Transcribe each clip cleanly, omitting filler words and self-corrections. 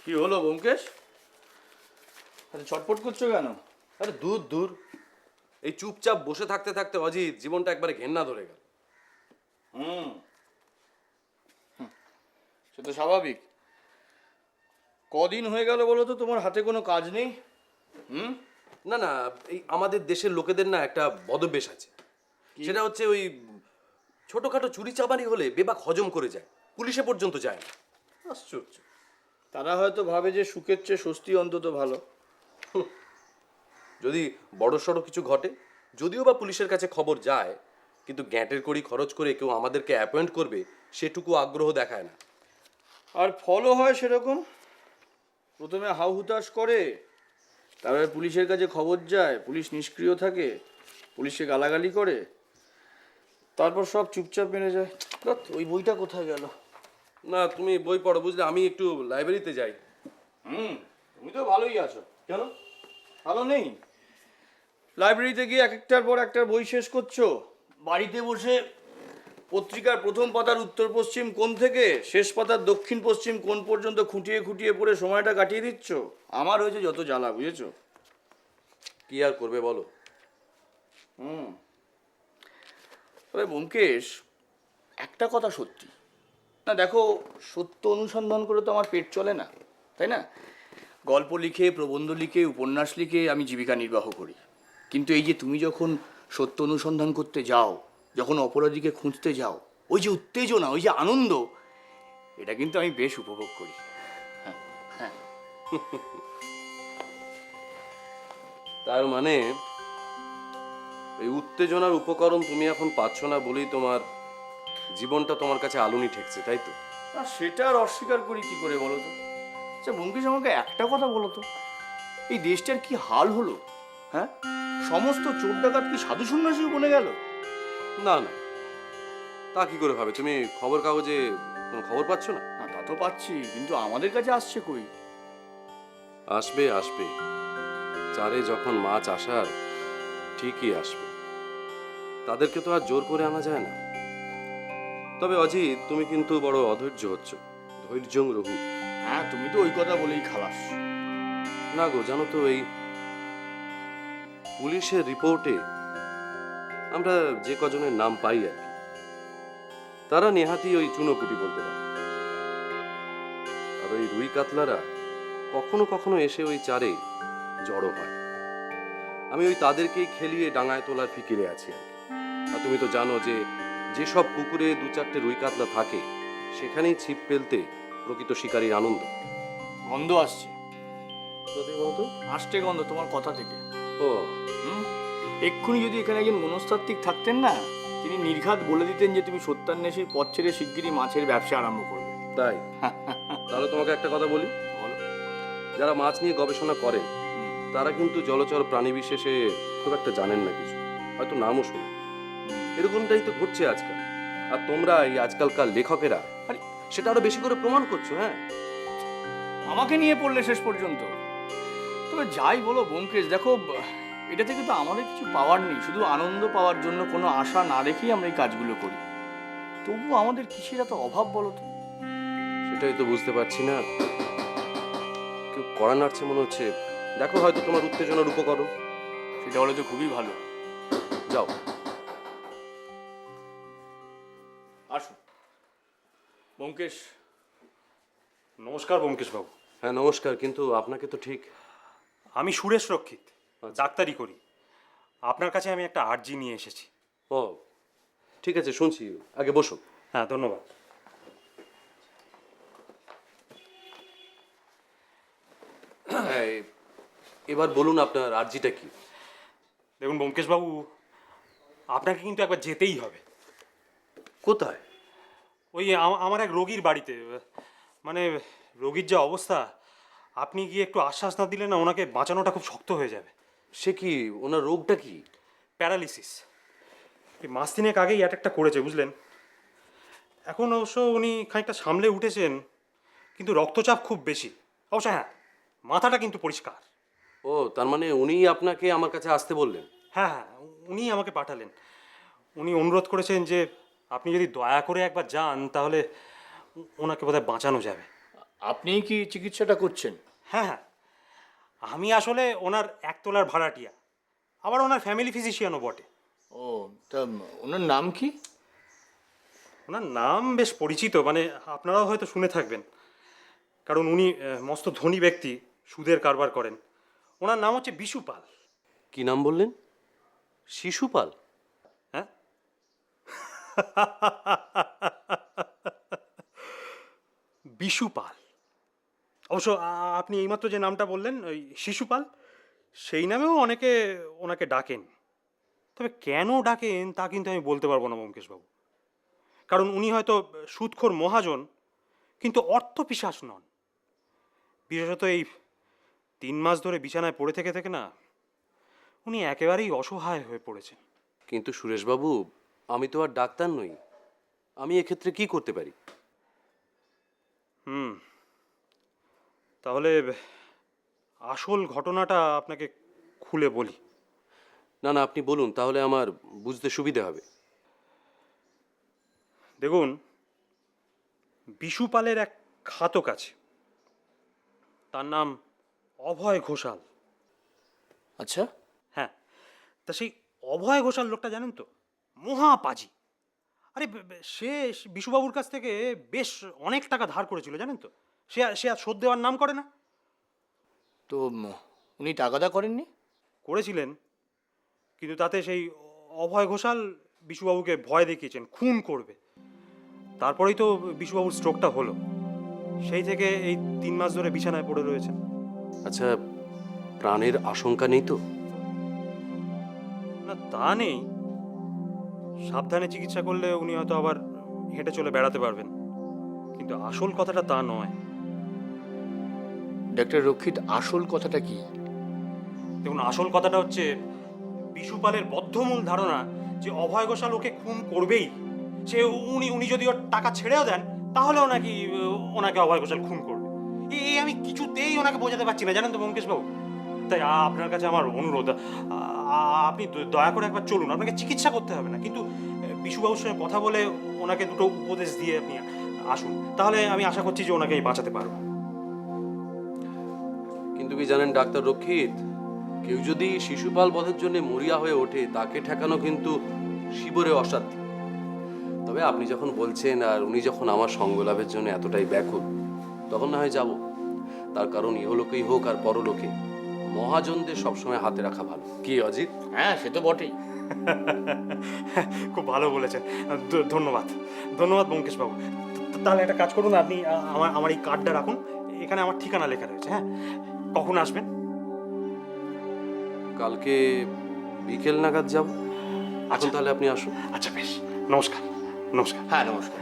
কি হলো ব্যোমকেশ? আরে ছটফট করছো কেন? আরে দূর দূর, এই চুপচাপ বসে থাকতে থাকতে অজিত জীবনটা একবারে ঘেন্না ধরে গেল। হুম, সে তো স্বাভাবিক। কদিন হয়ে গেল বলো তো তোমার হাতে কোনো কাজ নেই? হুম। না না, এই আমাদের দেশের লোকেদের না একটা বদভ্যাস আছে। সেটা হচ্ছে ওই ছোটখাটো চুরি চামারি হলে বেবাক হজম করে যায়, পুলিশে পর্যন্ত যায় না। আশ্চর্য। তারা হয়তো ভাবে যে সুখের চেয়ে স্বস্তি অন্তত ভালো। যদি বড় সড়ো কিছু ঘটে, যদিও বা পুলিশের কাছে খবর যায়, কিন্তু গ্যাঁটের কড়ি খরচ করে কেউ আমাদেরকে অ্যাপয়েন্ট করবে সেটুকু আগ্রহ দেখায় না। আর ফলও হয় সেরকম। প্রথমে হাউ হুতাশ করে, তারপরে পুলিশের কাছে খবর যায়, পুলিশ নিষ্ক্রিয় থাকে, পুলিশকে গালাগালি করে, তারপর সব চুপচাপ মেনে যায়। ধ্যাৎ, ওই বইটা কোথায় গেল? না, তুমি বই পড়ো, বুঝলে আমি একটু লাইব্রেরিতে যাই। হুম, তুমি তো ভালোই আছো। কেন? ভালো নেই? লাইব্রেরিতে গিয়ে এক একটার পর একটা বই শেষ করছো, বাড়িতে বসে পত্রিকার প্রথম পাতার উত্তর পশ্চিম কোণ থেকে শেষ পাতার দক্ষিণ পশ্চিম কোণ পর্যন্ত খুঁটিয়ে খুঁটিয়ে পড়ে সময়টা কাটিয়ে দিচ্ছ। আমার হয়েছে যত জ্বালা, বুঝেছো? কি আর করবে বলো। হুম। তবে ব্যোমকেশ, একটা কথা সত্যি, না দেখো, সত্য অনুসন্ধান করে তো আমার পেট চলে না, তাই না? গল্প লিখে, প্রবন্ধ লিখে, উপন্যাস লিখে আমি জীবিকা নির্বাহ করি। কিন্তু এই যে তুমি যখন সত্য অনুসন্ধান করতে যাও, যখন অপরাধীকে খুঁজতে যাও, ওই যে উত্তেজনা, ওই যে আনন্দ, এটা কিন্তু আমি বেশ উপভোগ করি। হ্যাঁ, হ্যাঁ। তার মানে এই উত্তেজনার উপকরণ তুমি এখন পাচ্ছ না বলেই তোমার জীবনটা তোমার কাছে আলুনি ঠেকছে, তাই তো? আর সেটা আর অস্বীকার করি কি করে বলো তো? আচ্ছা ব্যোমকেশ, আমাকে একটা কথা বলো তো, এই দেশটার কি হাল হলো? হ্যাঁ, সমস্ত চোর ডাকাত কি সাধু সন্ন্যাসী বনে গেল? না না, তা কি করে হবে? তুমি খবর কাগজে কোনো খবর পাচ্ছ না? না, তা তো পাচ্ছি, কিন্তু আমাদের কাছে আসছে কই? আসবে আসবে, চারে যখন মাছ আসার, ঠিকই আসবে। তাদেরকে তো আর জোর করে আনা যায় না। তবে অজিত, তুমি কিন্তু বড় অধৈর্য হচ্ছ। ধৈর্যং রঘু। হ্যাঁ, তুমি তো ওই কথা বলেই খালাস। না গো, জানো তো, এই পুলিশের রিপোর্টে আমরা যে কজনের নাম পাই আর কি, তারা নেহাতি ওই চুনোপুটি বলতে পারে। আর ওই রুই কাতলারা কখনো কখনো এসে ওই চারে জড়ো হয়। আমি ওই তাদেরকেই খেলিয়ে ডাঙায় তোলার ফিকিরে আছি আর কি। আর তুমি তো জানো যে যেসব পুকুরে দু চারটে রুই কাতলা থাকে, সেখানেই ছিপ ফেলতে প্রকৃত শিকারীর আনন্দ। গন্ধ আসছে। সত্যি বলতো? আসছে গন্ধ তোমার কথা থেকে। ও, হুম। এক্ষুনি যদি এখানে একজন মনস্তাত্ত্বিক থাকতেন না, তিনি নির্ঘাত বলে দিতেন যে তুমি সত্যান্বেষীর পথ ছেড়ে শিগগিরই মাছের ব্যবসা আরম্ভ করবে। তাই? তাহলে তোমাকে একটা কথা বলি, বলো। যারা মাছ নিয়ে গবেষণা করেন তারা কিন্তু জলচর প্রাণী বিশেষে খুব একটা জানেন না কিছু, হয়তো নামও শুনে। এরকমটাই তো ঘটছে আজকাল। আর তোমরা এই আজকালকার লেখকেরা আরে সেটা আরো বেশি করে প্রমাণ করছো। হ্যাঁ, আমাকে নিয়ে পড়লে শেষ পর্যন্ত। তবে যাই বলো ব্যোমকেশ, দেখো, এটা থেকে তো আমাদের কিছু পাওয়ার নেই, শুধু আনন্দ পাওয়ার জন্য কোনো আশা না রেখেই আমরা এই কাজগুলো করি। তবু আমাদের কিসের এত অভাব বলো তো? সেটাই তো বুঝতে পারছি না। কেউ কড়া নাড়ছে মনে হচ্ছে। দেখো, হয়তো তোমার উত্তেজনার উপকরণ। সেটা হলে তো খুবই ভালো। যাও। আসুন ব্যোমকেশ। নমস্কার ব্যোমকেশবাবু। হ্যাঁ নমস্কার, কিন্তু আপনাকে তো ঠিক। আমি সুরেশ রক্ষিত, ডাক্তারি করি। আপনার কাছে আমি একটা আর্জি নিয়ে এসেছি। ও ঠিক আছে, শুনছি, আগে বসো। হ্যাঁ, ধন্যবাদ। হ্যাঁ, এবার বলুন আপনার আর্জিটা কি? দেখুন ব্যোমকেশবাবু, আপনাকে কিন্তু একবার যেতেই হবে। কোথায়? ওই আমার এক রোগীর বাড়িতে। মানে রোগীর যা অবস্থা, আপনি গিয়ে একটু আশ্বাস না দিলে না ওনাকে বাঁচানোটা খুব শক্ত হয়ে যাবে। সে কি, ওনার রোগটা কি? প্যারালিসিস। এই মাস তিনেক আগেই অ্যাটাকটা করেছে, বুঝলেন। এখন অবশ্য উনি খানিকটা সামলে উঠেছেন, কিন্তু রক্তচাপ খুব বেশি। অবশ্য হ্যাঁ, মাথাটা কিন্তু পরিষ্কার। ও, তার মানে উনিই আপনাকে আমার কাছে আসতে বললেন? হ্যাঁ হ্যাঁ, উনিই আমাকে পাঠালেন। উনি অনুরোধ করেছেন যে আপনি যদি দয়া করে একবার যান তাহলে ওনাকে বোধহয় বাঁচানো যাবে। আপনিই কি চিকিৎসাটা করছেন? হ্যাঁ হ্যাঁ, আমি আসলে ওনার একতলার ভাড়াটিয়া, আবার ওনার ফ্যামিলি ফিজিশিয়ানও বটে। ও, তা ওনার নাম কি? ওনার নাম বেশ পরিচিত, মানে আপনারাও হয়তো শুনে থাকবেন, কারণ উনি মস্ত ধনী ব্যক্তি, সুদের কারবার করেন। ওনার নাম হচ্ছে বিশু পাল। কি নাম বললেন? শিশুপাল? হ্যাঁ, বিশু পাল। অবশ্য আপনি এইমাত্র যে নামটা বললেন, ওই শিশুপাল, সেই নামেও অনেকে ওনাকে ডাকেন। তবে কেন ডাকেন তা কিন্তু আমি বলতে পারবো না ব্যোমকেশবাবু, কারণ উনি হয়তো সুদখোর মহাজন, কিন্তু অর্থপিশাচ নন। বিশেষত এই 3 মাস ধরে বিছানায় পড়ে থেকে থেকে না, উনি একেবারেই অসহায় হয়ে পড়েছেন। কিন্তু সুরেশবাবু, আমি তো আর ডাক্তার নই, আমি এক্ষেত্রে কি করতে পারি? তাহলে আসল ঘটনাটা আপনাকে খুলে বলি। না না, আপনি বলুন, তাহলে আমার বুঝতে সুবিধে হবে। দেখুন, বিশু পালের এক ঘাতক আছে, তার নাম অভয় ঘোষাল। আচ্ছা। হ্যাঁ, তা সেই অভয় ঘোষাল লোকটা জানেন তো, মহাপাজি। আরে সে বিশুবাবুর কাছ থেকে বেশ অনেক টাকা ধার করেছিল, জানেন তো। সে আর শোধ দেওয়ার নাম করে না। তো উনি টাকাদা করেননি? করেছিলেন, কিন্তু তাতে সেই অভয় ঘোষাল বিশুবাবুকে ভয় দেখিয়েছেন খুন করবে। তারপরেই তো বিশুবাবুর স্ট্রোকটা হলো। সেই থেকে এই 3 মাস ধরে বিছানায় পড়ে রয়েছেন। আচ্ছা, প্রাণের আশঙ্কা নেই তো? না, তা নেই। সাবধানে চিকিৎসা করলে উনি হয়তো আবার হেঁটে চলে বেড়াতে পারবেন, কিন্তু আসল কথাটা তা নয়। ডাক্তার রক্ষিত, আসল কথাটা কি? দেখুন, আসল কথাটা হচ্ছে বিশুপালের বদ্ধমূল ধারণা যে অভয় ঘোষাল ওকে খুন করবেই। সে উনি যদি ওর টাকা ছেড়েও দেন, তাহলেও নাকি ওনাকে অভয় ঘোষাল খুন করবে। এই আমি কিছুতেই ওনাকে বোঝাতে পারছি না, জানেন তো ব্যোমকেশবাবু। তাই আপনার কাছে আমার অনুরোধ, আপনি দয়া করে একবার চলুন। আপনাকে চিকিৎসা করতে হবে না, কিন্তু বিশুবাবুর সঙ্গে কথা বলে ওনাকে দুটো উপদেশ দিয়ে আপনি আসুন। তাহলে আমি আশা করছি যে ওনাকে বাঁচাতে পারবো। কিন্তু কি জানেন ডাক্তার রক্ষিত, কেউ যদি শিশুপাল বধের জন্য মরিয়া হয়ে ওঠে, তাকে ঠেকানো কিন্তু শিবরে অসাধ্য। তবে আপনি যখন বলছেন আর উনি যখন আমার সঙ্গ লাভের জন্য এতটাই ব্যাকুল, তখন না হয় যাব। তার কারণ ইহলোকেই হোক আর পরলোকে মহাজনদের সবসময় হাতে রাখা ভালো। কি অজিত? হ্যাঁ, সে তো বটেই। খুব ভালো বলেছেন, ধন্যবাদ। ধন্যবাদ ব্যোমকেশবাবু। তাহলে একটা কাজ করুন, আপনি আমার এই কার্ডটা রাখুন, এখানে আমার ঠিকানা লেখা রয়েছে। হ্যাঁ, কখন আসবেন? কালকে বিকেল নাগাদ যাব। এখন তাহলে আপনি আসুন। আচ্ছা, বেশ। নমস্কার। নমস্কার। হ্যাঁ, নমস্কার।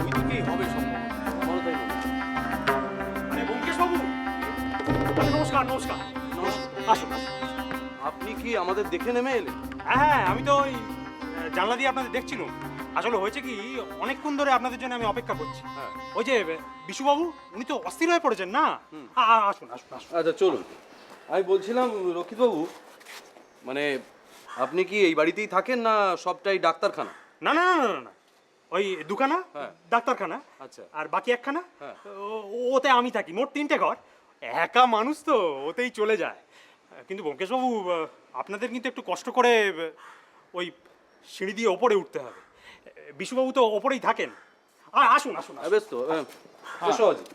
ওইদিকেই হবে সম্ভবত। আমারও তাই মনে হয়। আরে ব্যোমকেশবাবু, আরে নমস্কার। নমস্কার। আসুন। আপনি কি আমাদের দেখে নেমে এলেন? হ্যাঁ, আমি তো ওই জানলা দিয়ে আপনাদের দেখছিলাম। আসলে হয়েছে কি, অনেকক্ষণ ধরে আপনাদের জন্য আমি অপেক্ষা করছি। হ্যাঁ। ওই যে বিশুবাবু, উনি তো অস্থির হয়ে পড়েছেন না। আসুন। আচ্ছা চলুন। আমি বলছিলাম রক্ষিতবাবু, মানে আপনি কি এই বাড়িতেই থাকেন না সবটাই ডাক্তারখানা? না না না না না, ওই দুখানা হ্যাঁ। ডাক্তারখানা, আচ্ছা। আর বাকি একখানা হ্যাঁ। ওতে আমি থাকি। মোট 3টে ঘর। একা মানুষ তো, ওতেই চলে যায়। কিন্তু ব্যোমকেশবাবু, আপনাদের কিন্তু একটু কষ্ট করে ওই সিঁড়ি দিয়ে ওপরে উঠতে হবে। বিশুবাবু তো ওপরেই থাকেন। আসুন। বেশ তো, এসো অজিত।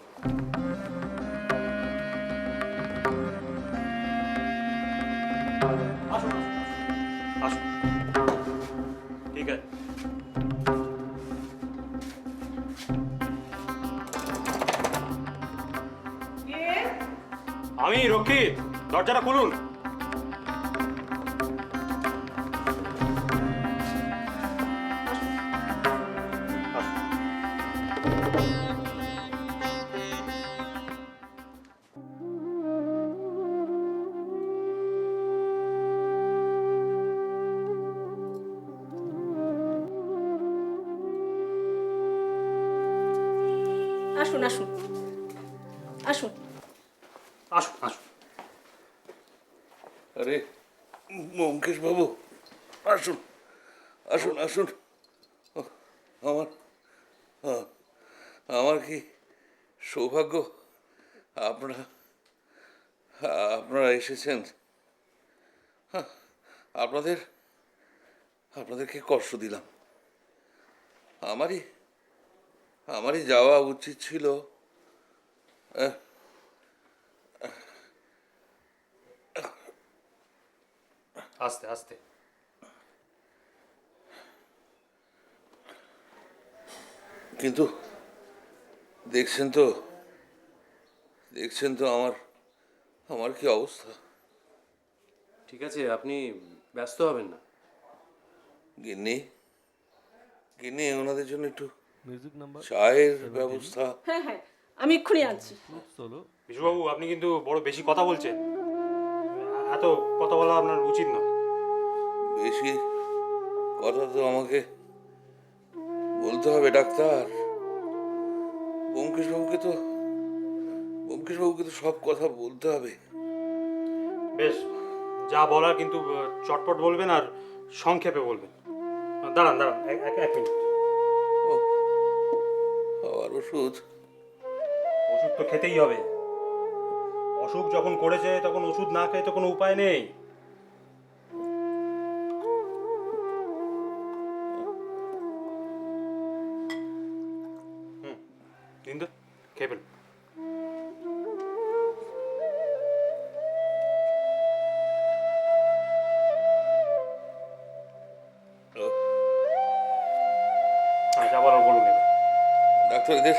আসুন। ঠিক আছে। আমি রক্ষিত, দরজাটা খুলুন। আসুন আসুন আসুন। আসুন আসুন। আরে ব্যোমকেশ বাবু, আসুন আসুন আসুন। ওহ, আমার আ- আমার কি সৌভাগ্য, আপনারা আপনারা এসেছেন। হ্যাঁ, আপনাদের আপনাদেরকে কষ্ট দিলাম। আমারই আমারই যাওয়া উচিত ছিল। আস্তে আস্তে। কিন্তু দেখছেন তো, দেখছেন তো আমার আমার কি অবস্থা। ঠিক আছে, আপনি ব্যস্ত হবেন না। গিন্নি, গিন্নি, ওনাদের জন্য একটু মিউজিক নাম্বার চায়ের 17 ব্যবস্থা। হ্যাঁ হ্যাঁ, আমি এক্ষুনি আনছি। সোলো। বিশুবাবু, আপনি কিন্তু বড় বেশি কথা বলছেন। এত কথা বলা আপনার উচিত নয়। বেশি কথা তো আমাকে বলতে হবে ডাক্তার। ব্যোমকেশবাবুকে তো ব্যোমকেশবাবুকে তো সব কথা বলতে হবে। বেশ, যা বলার কিন্তু চটপট বলবেন আর সংক্ষেপে বলবেন। দাঁড়ান দাঁড়ান, এক মিনিট। ও, আবার ওষুধ? ওষুধ তো খেতেই হবে। অসুখ যখন করেছে তখন ওষুধ না খেয়ে তো কোনো উপায় নেই। দিন তো, খেয়ে ফেলুন। ও, যা বলার বলুন এবার। ডাক্তার, এদের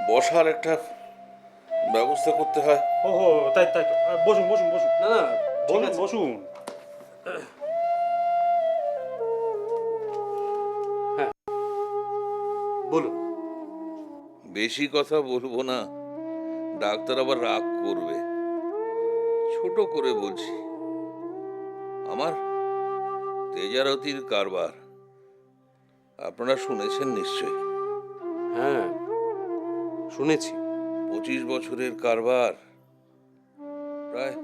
বসার একটা ব্যবস্থা করতে হয়। ও হো, তাই তাই তো। বসুন বসুন বসুন। না না, ঠিক বসুন আছে। বসুন। বলুন। বেশি কথা বলবো না, ডাক্তার আবার রাগ করবে। ছোট করে বলছি, আমার তেজারতির কারবার আপনারা শুনেছেন নিশ্চয়ই। হ্যাঁ, শুনেছি। 25 বছরের কারবার, প্রায়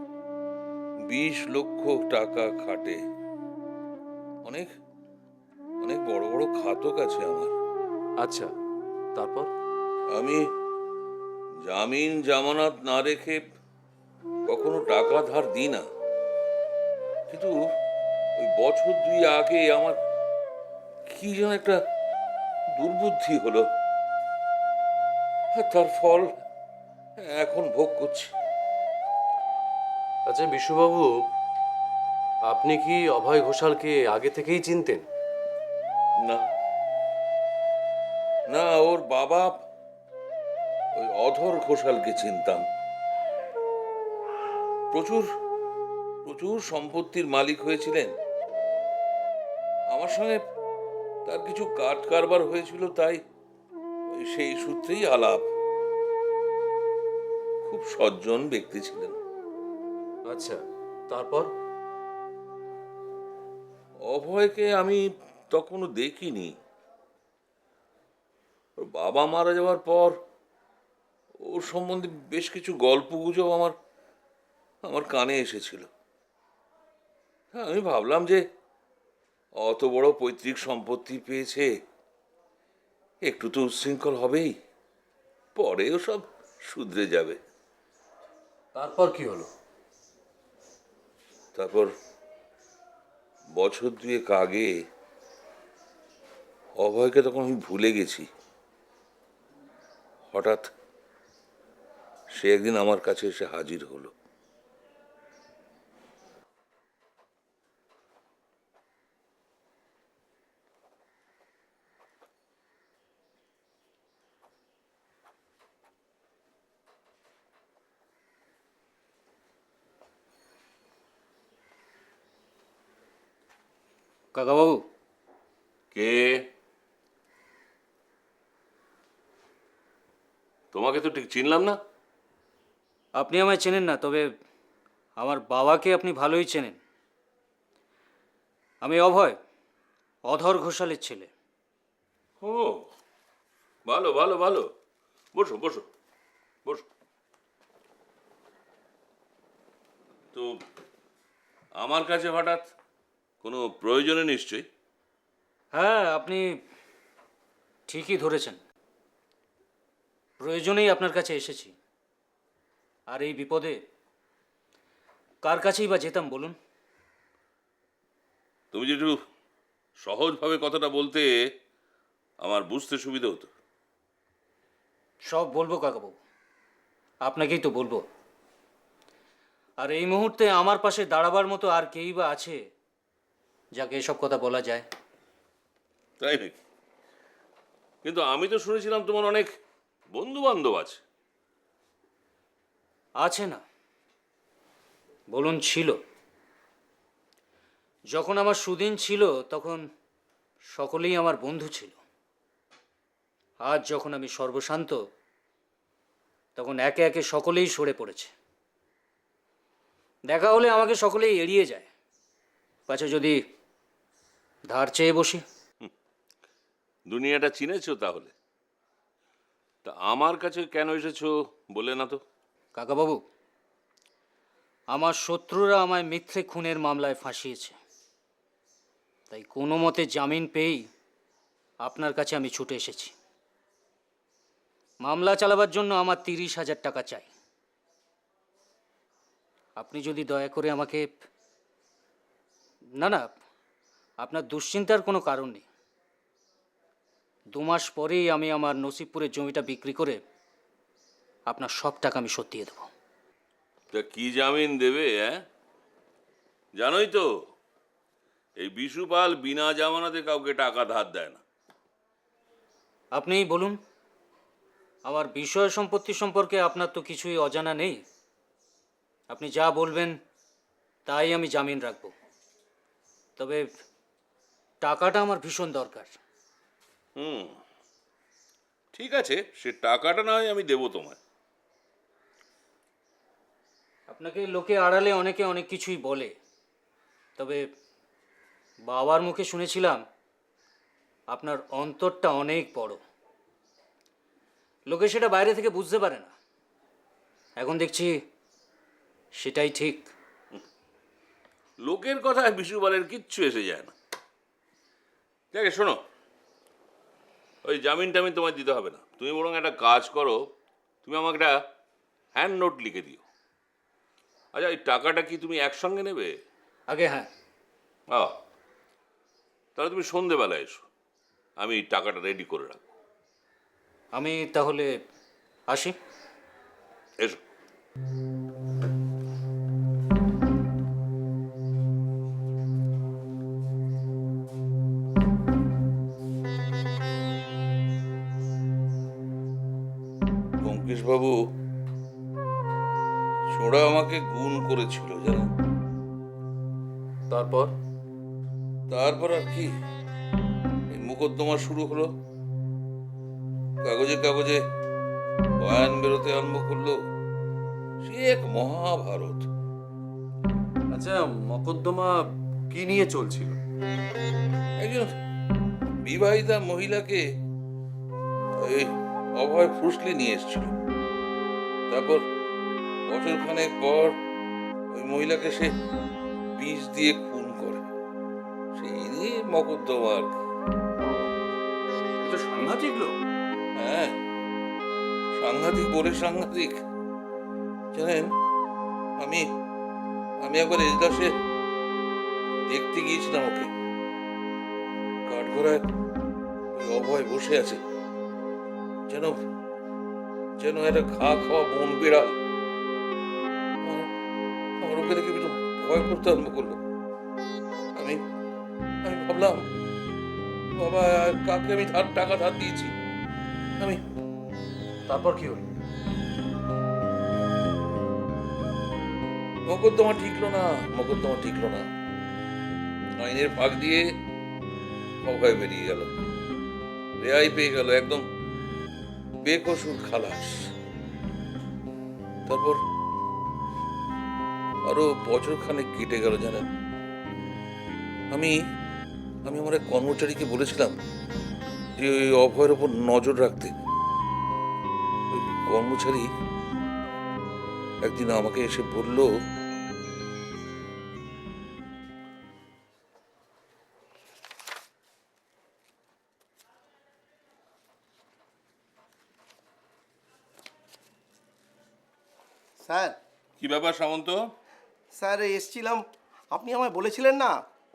20 লক্ষ টাকা খাটে। অনেক অনেক বড় বড় খাতক আছে আমার। আচ্ছা, তারপর? আমি জামিন জামানত না রেখে কখনো টাকা ধার দিই না, কিন্তু ওই বছর 2 আগে আমার কি যেন একটা দুর্বুদ্ধি হলো, আর তার ফল এখন ভোগ করছি। আচ্ছা বিশুবাবু, আপনি কি অভয় ঘোষালকে আগে থেকেই চিনতেন? না না, ওর বাবা ওই অধর ঘোষালকে চিনতাম। প্রচুর প্রচুর সম্পত্তির মালিক হয়েছিলেন। আমার সঙ্গে তার কিছু কাট কারবার হয়েছিল, তাই ওই সেই সূত্রেই আলাপ। খুব সজ্জন ব্যক্তি ছিলেন। আচ্ছা, তারপর? অভয়কে আমি তখনও দেখিনি। ওর বাবা মারা যাওয়ার পর ওর সম্বন্ধে বেশ কিছু গল্পগুজব আমার আমার কানে এসেছিল। হ্যাঁ, আমি ভাবলাম যে অত বড় পৈতৃক সম্পত্তি পেয়েছে, একটু তো উচ্ছৃঙ্খল হবেই, পরেও সব শুধরে যাবে। তারপর কি হলো? তারপর বছর 2 আগে অভয়কে তখন আমি ভুলে গেছি। হঠাৎ সে একদিন আমার কাছে এসে হাজির হলো। কাকাবাবু, কে? তোমাকে তো ঠিক চিনলাম না। আপনি আমায় চেনেন না, তবে আমার বাবাকে আপনি ভালোই চেনেন। আমি অভয়, অধর ঘোষালের ছেলে। ও, ভালো ভালো ভালো, বসো বসো বসো। তো আমার কাছে হঠাৎ কোনো প্রয়োজনে নিশ্চয়ই? হ্যাঁ, আপনি ঠিকই ধরেছেন, প্রয়োজনেই আপনার কাছে এসেছি। আর এই বিপদে কার কাছেই বা যেতাম বলুন? তুমি যে একটু সহজভাবে কথাটা বলতে আমার বুঝতে সুবিধা হতো। সব বলবো কাকাবাবু, আপনাকেই তো বলবো। আর এই মুহূর্তে আমার পাশে দাঁড়াবার মতো আর কেই বা আছে যাকে এসব কথা বলা যায়? তাই নাকি? কিন্তু আমি তো শুনেছিলাম তোমার অনেক বন্ধু বান্ধব আছে। আছে না, বলুন ছিল। যখন আমার সুদিন ছিল তখন সকলেই আমার বন্ধু ছিল। আজ যখন আমি সর্বশান্ত, তখন একে একে সকলেই সরে পড়েছে। দেখা হলে আমাকে সকলেই এড়িয়ে যায়, পাছে যদি ধার চেয়ে বসি। দুনিয়াটা চিনেছো তাহলে? তা আমার কাছে কেন এসেছো বলে না তো? কাকাবাবু, আমার শত্রুরা আমায় মিথ্যে খুনের মামলায় ফাঁসিয়েছে, তাই কোনো মতে জামিন পেয়েই আপনার কাছে আমি ছুটে এসেছি। মামলা চালাবার জন্য আমার 30,000 টাকা চাই। আপনি যদি দয়া করে আমাকে... না না, আপনার দুশ্চিন্তার কোনো কারণ নেই। 2 মাস পরেই আমি আমার নসিবপুরের জমিটা বিক্রি করে আপনার সব টাকা আমি শোধ দিয়ে দেবো। তা কি জামিন দেবে? জানোই তো এই বিশুপাল বিনা জামানতে কাউকে টাকা ধার দেয় না। আপনিই বলুন, আমার বিষয় সম্পত্তি সম্পর্কে আপনার তো কিছুই অজানা নেই। আপনি যা বলবেন তাই আমি জামিন রাখব। তবে টাকাটা আমার ভীষণ দরকার। ঠিক আছে, সে টাকাটা না হয় আমি দেবো তোমায়। আপনাকে লোকে আড়ালে অনেকে অনেক কিছুই বলে, তবে বাবার মুখে শুনেছিলাম আপনার অন্তরটা অনেক বড়। লোকে সেটা বাইরে থেকে বুঝতে পারে না, এখন দেখছি সেটাই ঠিক। লোকের কথায় বিশুপালের কিচ্ছু এসে যায় না। দেখে শোনো, ওই জামিন টামিন তোমায় দিতে হবে না। তুমি বরং একটা কাজ করো, তুমি আমাকে একটা হ্যান্ড নোট লিখে দিও। আচ্ছা, এই টাকাটা কি তুমি একসঙ্গে নেবে? আগে হ্যাঁ। তাহলে তুমি সন্ধেবেলা এসো, আমি টাকাটা রেডি করে রাখবো। আমি তাহলে আসি। এসো। বাবু ছোড়া আমাকে গুণ করেছিল জানেন। তারপর? তারপর আর কি, এই মোকদ্দমা শুরু হলো, কাগজে কাগজে বয়ান বেরোতে আরম্ভ করলো। সে এক মহাভারত। আচ্ছা, মকদ্দমা কি নিয়ে চলছিল? একজন বিবাহিতা মহিলাকে ওই অভয় ফুসলি নিয়ে এসেছিল। তারপর বছরখানেক পর ওই মহিলাকে সে বিষ দিয়ে খুন করে। সেই নিয়ে মকদ্দমা আর কি। এটা সাংঘাতিক লোক। হ্যাঁ, সাংঘাতিক বলে সাংঘাতিক। জানেন, আমি আমি একবার এজলাসে দেখতে গিয়েছিলাম ওকে। কাঠগড়ায় ওই অভয় বসে আছে, যেন যেন একটা ঘা খাওয়া বন বিড়াল। আমার ওকে দেখে একটু ভয় করতে আরম্ভ করলো। আমি আমি ভাবলাম, বাবা কাকে আমি টাকা ধার দিয়েছি। আমি তারপর কি হলো? মকদ্দমা ঠিকলো না, মকদ্দমা ঠিকলো না। আইনের ফাঁক দিয়ে অভয় বেরিয়ে গেল, রেহাই পেয়ে গেল, একদম বেকসুর খালাস। তারপর আরো বছরখানেক কেটে গেল জানেন। আমি আমি আমার এক কর্মচারীকে বলেছিলাম যে ওই অভয়ের ওপর নজর রাখতে। কর্মচারী একদিন আমাকে এসে বলল, স্যার কি ব্যাপার সামন্ত? স্যার এসছিলাম, আপনি আমায় বলেছিলেন না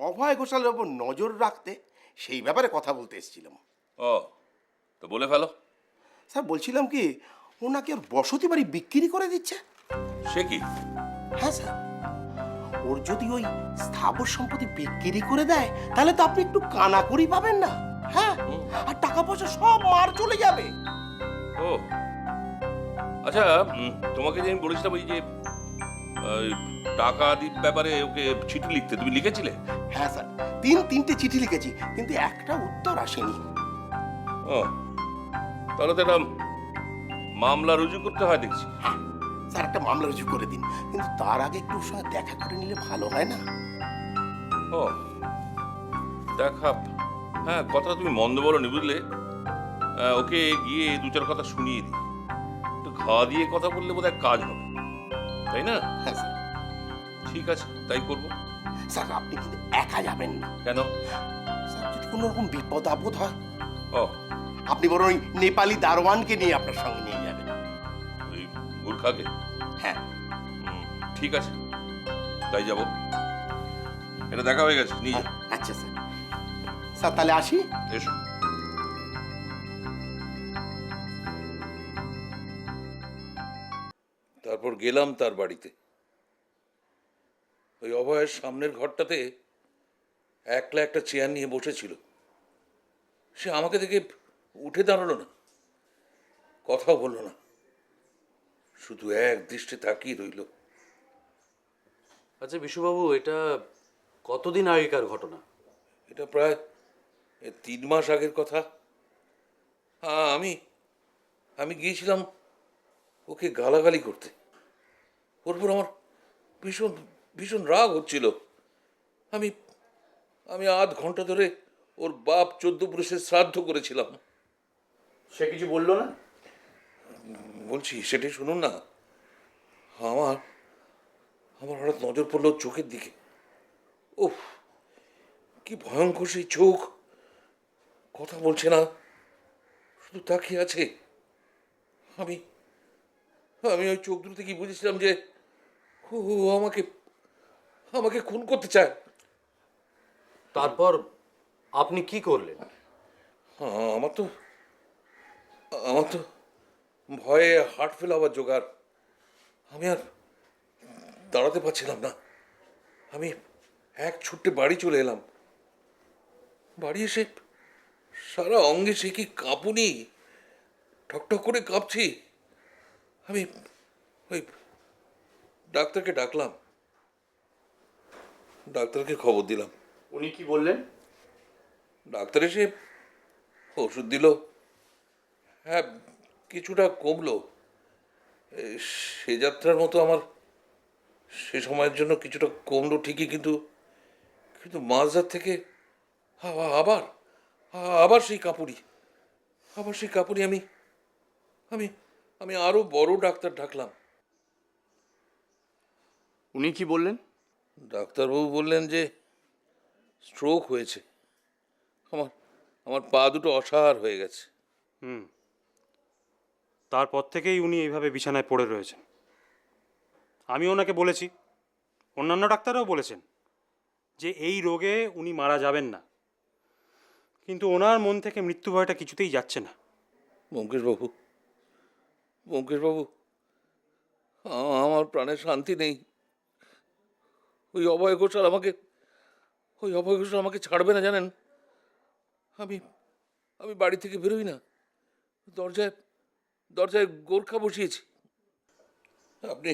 অভয় ঘোষালের ওপর নজর রাখতে, সেই ব্যাপারে কথা বলতে এসেছিলাম। ও, তো বলে ফেলো। স্যার বলছিলাম কি, ও নাকি ওর বসতি বাড়ি বিক্রি করে দিচ্ছে। সে কি? হ্যাঁ স্যার, ওর যদি ওই স্থাবর সম্পত্তি বিক্রি করে দেয় তাহলে তো আপনি একটু কানাকড়ি পাবেন না। হ্যাঁ, আর টাকা পয়সা সব মার চলে যাবে। ও আচ্ছা, তোমাকে যে আমি বলেছিলাম ওই যে টাকা দির ব্যাপারে ওকে চিঠি লিখতে, তুমি লিখেছিলে? হ্যাঁ স্যার, তিনটে চিঠি লিখেছি কিন্তু একটা উত্তর আসেনি। ও, তাহলে তো একটা মামলা রুজু করতে হয় দেখছি। হ্যাঁ স্যার, একটা মামলা রুজু করে দিন, কিন্তু তার আগে একটু ওর সঙ্গে দেখা করে নিলে ভালো হয় না? ও দেখা, হ্যাঁ, কথাটা তুমি মন্দ বলোনি, বুঝলে। ওকে গিয়ে দু চার কথা শুনিয়ে দিই, একটু খাওয়া দিয়ে কথা বললে বোধহয় কাজ হবে, তাই না? হ্যাঁ স্যার। ঠিক আছে, তাই করবো। স্যার আপনি কিন্তু একা যাবেন না। কেন? স্যার যদি কোনো রকম বিপদ আপদ হয়, ও, আপনি বরং ওই নেপালি দারোয়ানকে নিয়ে আপনার সঙ্গে নিয়ে যাবেন। ওই গুর্খাকে? হ্যাঁ ঠিক আছে, তাই যাব। এটা দেখা হয়ে গেছে, নিয়ে যা। আচ্ছা স্যার। স্যার তাহলে আসি। এসো। তারপর গেলাম তার বাড়িতে। ওই অভয়ের সামনের ঘরটাতে একলা একটা চেয়ার নিয়ে বসেছিল। সে আমাকে দেখে উঠে দাঁড়ালো না, কথাও বললো না, শুধু এক দৃষ্টে তাকিয়ে রইল। আচ্ছা বিশুবাবু, এটা কতদিন আগেকার ঘটনা? এটা প্রায় 3 মাস আগের কথা। হ্যাঁ, আমি গিয়েছিলাম ওকে গালাগালি করতে। ওর উপর আমার ভীষণ ভীষণ রাগ হচ্ছিল। আমি আমি আধ ঘন্টা ধরে ওর বাপ 14 পুরুষের শ্রাদ্ধ করেছিলাম। সে কিছু বললো না? বলছি, সেটাই শুনুন না। আমার আমার হঠাৎ নজর পড়লো ওর চোখের দিকে। উফ, কি ভয়ঙ্কর সেই চোখ! কথা বলছে না, শুধু তাকিয়ে আছে। আমি আমি ওই চোখ দুটো থেকে বুঝেছিলাম যে ও আমাকে আমাকে খুন করতে চায়। তারপর আপনি কি করলেন? হ্যাঁ, আমার তো ভয়ে হার্ট ফেল হওয়ার জোগাড়। আমি আর দাঁড়াতে পারছিলাম না। আমি এক ছুট্টে বাড়ি চলে এলাম। বাড়ি এসে সারা অঙ্গে সে কি কাঁপুনি, ঠকঠক করে কাঁপছি। আমি ওই ডাক্তারকে ডাকলাম, ডাক্তারকে খবর দিলাম। উনি কি বললেন? ডাক্তার এসে ওষুধ দিল। হ্যাঁ, কিছুটা কমলো। সে যাত্রার মতো আমার সে সময়ের জন্য কিছুটা কমলো ঠিকই, কিন্তু কিন্তু মাঝরাত থেকে আবার আবার সেই কাঁপুনি, আবার সেই কাঁপুনি। আমি আমি আমি আরো বড় ডাক্তার ডাকলাম। উনি কি বললেন? ডাক্তারবাবু বললেন যে স্ট্রোক হয়েছে। আমার আমার পা দুটো অসাড় হয়ে গেছে। তারপর থেকেই উনি এইভাবে বিছানায় পড়ে রয়েছেন। আমি ওনাকে বলেছি, অন্যান্য ডাক্তাররাও বলেছেন যে এই রোগে উনি মারা যাবেন না, কিন্তু ওনার মন থেকে মৃত্যু ভয়টা কিছুতেই যাচ্ছে না। ব্যোমকেশবাবু, ব্যোমকেশবাবু, আমার প্রাণে শান্তি নেই। ওই অভয় ঘোষাল আমাকে ছাড়বে না, জানেন। আমি আমি বাড়ি থেকে বেরোই না, দরজায় দরজায় গোরখা বসিয়েছি। আপনি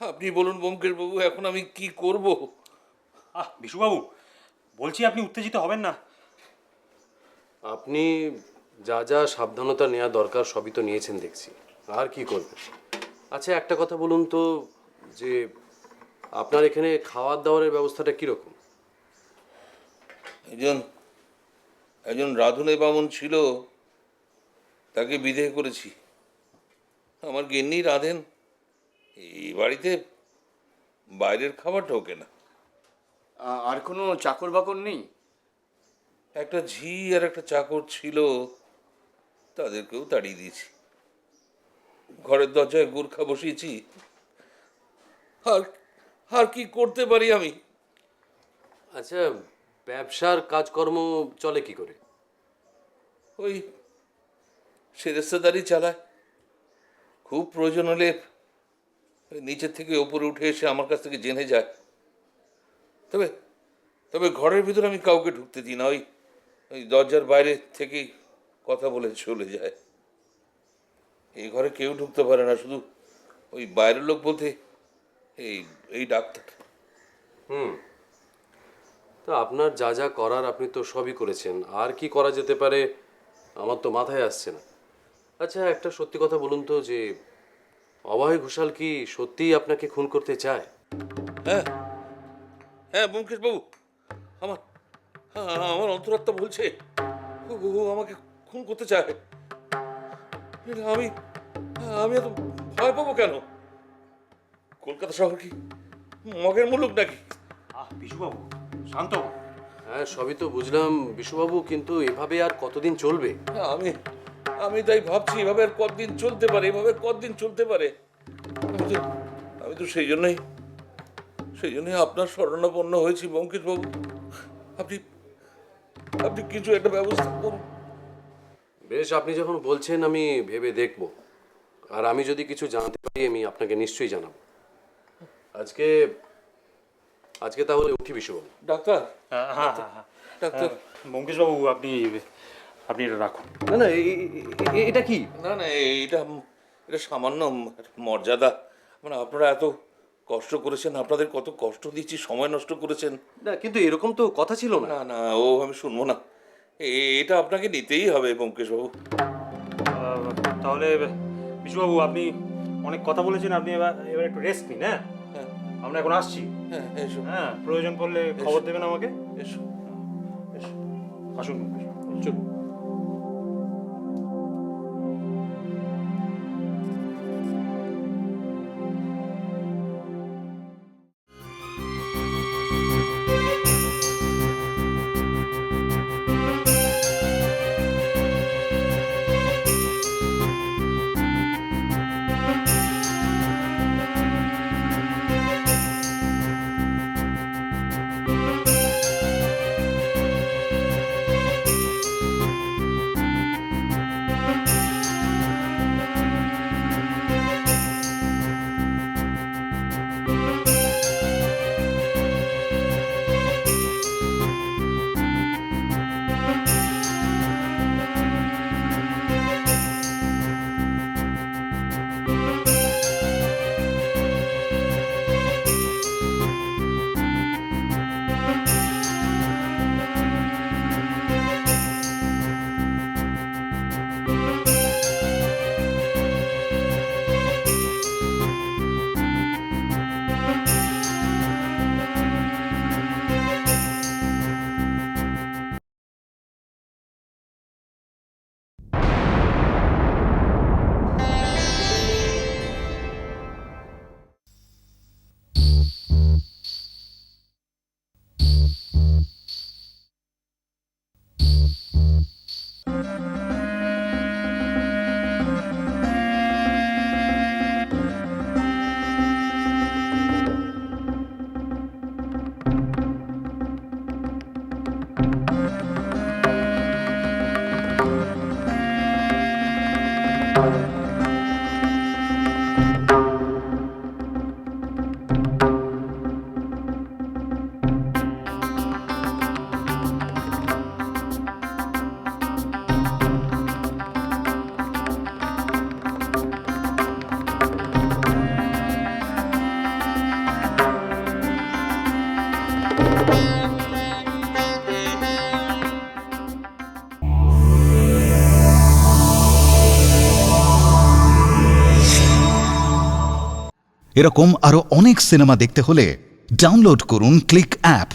আপনি বলুন ব্যোমকেশবাবু, এখন আমি কি করব? বিশুবাবু, বলছি আপনি উত্তেজিত হবেন না। আপনি যা যা সাবধানতা নেওয়া দরকার সবই তো নিয়েছেন দেখছি, আর কি করবেন। আচ্ছা একটা কথা বলুন তো, যে আপনার এখানে খাওয়ার দাওয়ারের ব্যবস্থাটা কীরকম? একজন একজন রাধুনী বামুন ছিল, তাকে বিদেয় করেছি। আমার গিন্নি রাঁধেন, এই বাড়িতে বাইরের খাবার ঢোকে না। আর কোনো চাকর বাকর নেই? একটা ঝি আর একটা চাকর ছিল, তাদেরকেও তাড়িয়ে দিয়েছি। ঘরের দরজায় গোর্খা বসিয়েছি। আর আর কি করতে পারি আমি? আচ্ছা, ব্যবসার কাজকর্ম চলে কি করে? ওই সেরেস্তাদারি চালায়। খুব প্রয়োজন হলে ওই নিচের থেকে ওপরে উঠে এসে আমার কাছ থেকে জেনে যায়। তবে তবে ঘরের ভিতরে আমি কাউকে ঢুকতে দিই না। ওই ওই দরজার বাইরে থেকেই কথা বলে চলে যায়। এই ঘরে কেউ ঢুকতে পারে না, শুধু ওই বাইরের লোক বলতে এই এই ডাক্তার। তা আপনার যা যা করার আপনি তো সবই করেছেন, আর কি করা যেতে পারে আমার তো মাথায় আসছে না। আচ্ছা, একটা সত্যি কথা বলুন তো, যে অভয় ঘোষাল কি সত্যিই আপনাকে খুন করতে চায়? হ্যাঁ হ্যাঁ ব্যোমকেশ বাবু, আমার আমার অন্তরাত্মা বলছে ও আমাকে খুন করতে চায়। আমি আমি এত ভয় পাবো কেন? কলকাতা শহর কি মগের মুলুক নাকি? বিশুবাবু শান্ত হন। হ্যাঁ, সবই তো বুঝলাম বিশুবাবু, কিন্তু এভাবে আর কতদিন চলবে? আমি আমি তাই ভাবছি, এভাবে আর কতদিন চলতে পারে, এভাবে কতদিন চলতে পারে। আমি তো সেই জন্যই আপনার শরণাপন্ন হয়েছি ব্যোমকেশ বাবু। আপনি আপনি কিছু একটা ব্যবস্থা করুন। বেশ, আপনি যখন বলছেন আমি ভেবে দেখব, আর আমি যদি কিছু জানতে পারি আমি আপনাকে নিশ্চয়ই জানাবো। আজকে আজকে তাহলে উঠি বিশুবাবু। ডাক্তার হ্যাঁ ডাক্তার ব্যোমকেশবাবু, আপনি আপনি এটা রাখুন। না না, এটা কি? না না, এটা এটা সামান্য মর্যাদা। মানে আপনারা এত কষ্ট করেছেন, আপনাদের কত কষ্ট দিচ্ছি, সময় নষ্ট করেছেন। না, কিন্তু এরকম তো কথা ছিল না। না না, ও আমি শুনবো না। এটা আপনাকে নিতেই হবে ব্যোমকেশ বাবু। তাহলে বিশুবাবু, আপনি অনেক কথা বলেছেন, আপনি এবার একটু রেস্ট নিন। হ্যাঁ, হ্যাঁ আমরা এখন আসছি। হ্যাঁ এসো হ্যাঁ, প্রয়োজন পড়লে খবর দেবেন আমাকে। এসো এসো, আসুন। চলুন। এরকম আরো অনেক সিনেমা দেখতে হলে ডাউনলোড করুন ক্লিক অ্যাপ।